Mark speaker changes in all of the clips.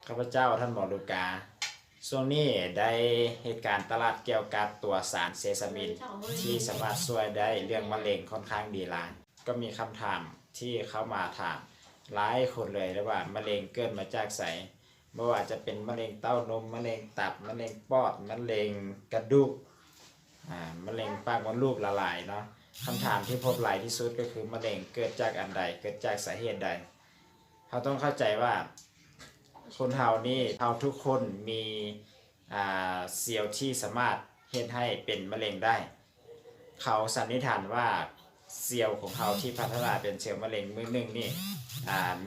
Speaker 1: ข้าพเจ้าท่านหมอลูกาช่วงนี้ได้เหตุการณ์ตลาดเกี่ยวกับตัวสารเซซามินที่สามารถช่วยได้เรื่องมะเร็งค่อนข้างดีหลายก็มีคำถามที่เข้ามาถามหลายคนเลยว่ามะเร็งเกิดมาจากไสไม่ว่าจะเป็นมะเร็งเต้านมมะเร็งตับมะเร็งปอดมะเร็งกระดูกมะเร็งปากมดลูกละลายเนาะคำถามที่พบหลายที่สุดก็คือมะเร็งเกิดจากอันใดเกิดจากสาเหตุใดเราต้องเข้าใจว่าคนเฮานี่เราทุกคนมีเซลล์ที่สามารถเฮ็ดให้เป็นมะเร็งได้เขาสันนิษฐานว่าเซลล์ของเขาที่พัฒนาเป็นเซลล์มะเร็งมือหนึ่งนี่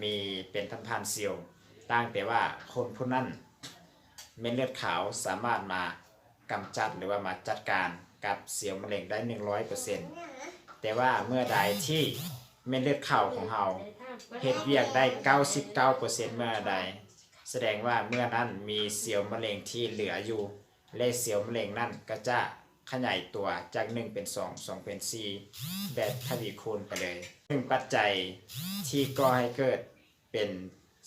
Speaker 1: มีเป็นพันๆเซลล์ตั้งแต่ว่าคนผู้นั้นเม็ดเลือดขาวสามารถมากำจัดหรือว่ามาจัดการกับเซลล์มะเร็งได้ 100%แต่ว่าเมื่อใดที่เม็ดเลือดขาวของเราเฮ็ดเวียกได้ 99% เมื่อใดแสดงว่าเมื่อนั้นมีเซลล์มะเร็งที่เหลืออยู่และเซลล์มะเร็งนั้นก็จะขยายตัวจาก1เป็น2 2เป็น4แบบทวีคูณไปเลยซึ่งปัจจัยที่ก่อให้เกิดเป็น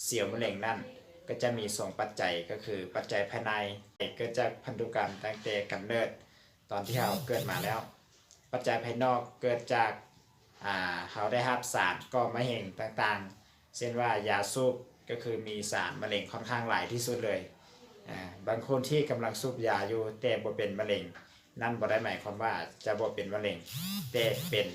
Speaker 1: เซลล์มะเร็งนั้นก็จะมี2ปัจจัยก็คือปัจจัยภายในเกิดจากพันธุกรรมตั้งแต่กำเนิดตอนที่เราเกิดมาแล้วปัจจัยภายนอกเกิดจากเขาได้รับสารก่อมะเร็งต่างๆเช่นว่ายาสูบก็คือมีสารมะเร็งค่อนข้างหลายที่สุดเลยบางคนที่กำลังสูบยาอยู่แต่บ่เป็นมะเร็งนั่นบ่ได้หมายความว่าจะบ่เป็นมะเร็งแต่เป็น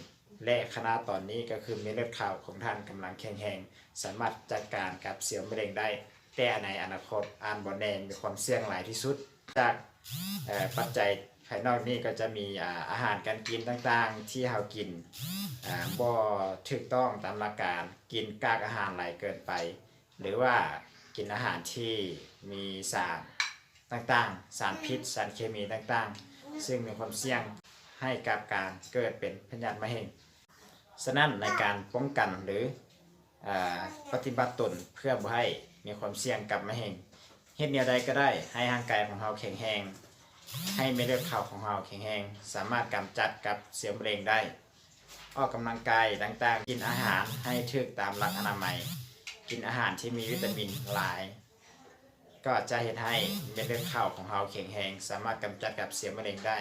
Speaker 1: และขณะตอนนี้ก็คือเม็ดเลือดขาวของท่านกำลังแข็งแรงสามารถจัดการกับเซลล์มะเร็งได้แต่ในอนาคตบ่แน่มีความเสี่ยงหลายที่สุดจากปัจจัยภายนอกนี่ก็จะมีอาหารการกินต่างๆที่เรากินบ่ถูกต้องตามหลักการกินกากอาหารหลายเกินไปหรือว่ากินอาหารที่มีสารต่างๆสารพิษสารเคมีต่างๆซึ่งมีความเสี่ยงให้กับการเกิดเป็นพยาธิมะเร็งฉะนั้นในการป้องกันหรือปฏิบัติตนเพื่อบ่ให้มีความเสี่ยงกับมะเร็งเฮ็ดแนวใดก็ได้ให้ร่างกายของเราแข็งแรงให้เม็ดเลือดขาวของเราแข็งแรงสามารถกำจัดกับเซลล์มะเร็งได้ออกกำลังกายต่างๆกินอาหารให้ถูกตามหลักอนามัยกินอาหารที่มีวิตามินหลายก็จะเฮ็ดให้เม็ดเลือดขาวของเราแข็งแรงสามารถกำจัดกับเซลล์มะเร็งได้